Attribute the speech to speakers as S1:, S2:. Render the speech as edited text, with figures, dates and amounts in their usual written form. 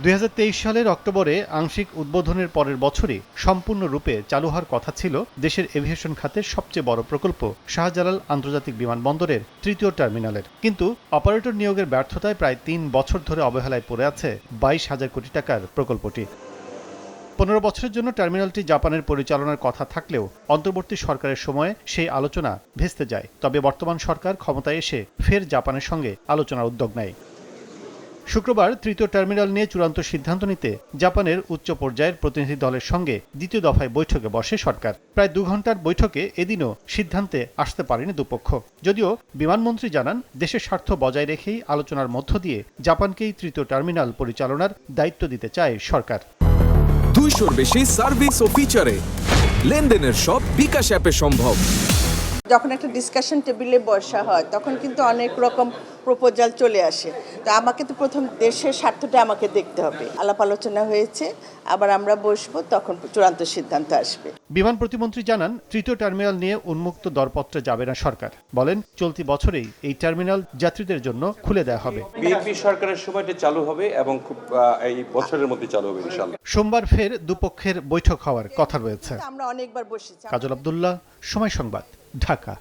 S1: 2023 সালের অক্টোবরে আংশিক উদ্বোধনের পরের বছরই সম্পূর্ণরূপে চালু হওয়ার কথা ছিল দেশের এভিয়েশন খাতের সবচেয়ে বড় প্রকল্প শাহজালাল আন্তর্জাতিক বিমানবন্দরের তৃতীয় টার্মিনালের। কিন্তু অপারেটর নিয়োগের ব্যর্থতায় প্রায় ৩ বছর ধরে অবহেলায় পড়ে আছে 22,000 কোটি টাকার প্রকল্পটি। 15 বছরের জন্য টার্মিনালটি জাপানের পরিচালনার কথা থাকলেও অন্তর্বর্তী সরকারের সময়ে সেই আলোচনা ভেস্তে যায়। তবে বর্তমান সরকার ক্ষমতায় এসে ফের জাপানের সঙ্গে আলোচনার উদ্যোগ নেয়। শুক্রবার তৃতীয় টার্মিনাল নিয়ে চূড়ান্ত সিদ্ধান্ত নিতে জাপানের উচ্চ পর্যায়ের প্রতিনিধি দলের সঙ্গে দ্বিতীয় দফায় বৈঠকে বসে সরকার। প্রায় 2 ঘণ্টার বৈঠকে এদিনও সিদ্ধান্তে আসতে পারেনি দুপক্ষ। যদিও বিমানমন্ত্রী জানান, দেশের স্বার্থ বজায় রেখেই আলোচনার মধ্য দিয়ে জাপানকেই তৃতীয় টার্মিনাল পরিচালনার দায়িত্ব দিতে চায় সরকার।
S2: 200-র বেশি সার্ভিস ও ফিচারে লেনদেনের সব বিকাশ অ্যাপে সম্ভব।
S3: যখন একটা ডিসকাশন টেবিলে বসা হয় তখন কিন্তু অনেক রকম প্রপোজাল চলে আসে। তো আমাকে তো প্রথম দেশের স্বার্থটা আমাকে দেখতে হবে। আলাপ আলোচনা হয়েছে, আবার আমরা বসবো, তখন চূড়ান্ত সিদ্ধান্ত আসবে।
S1: বিমান প্রতিমন্ত্রী জানান, তৃতীয় টার্মিনাল নিয়ে উন্মুক্ত দরপত্রে যাবে না সরকার। বলেন, চলতি বছরেই এই টার্মিনাল যাত্রীদের জন্য খুলে দেওয়া হবে।
S4: বিএনপি সরকারের সময়টা চালু হবে এবং খুব এই বছরের মধ্যে চালু হবে ইনশাআল্লাহ।
S1: সোমবার ফের দুপক্ষের বৈঠক হওয়ার কথা রয়েছে।
S3: আমরা অনেকবার বসেছি।
S1: কাজল আব্দুল্লাহ, সময় সংবাদ, ঢাকা।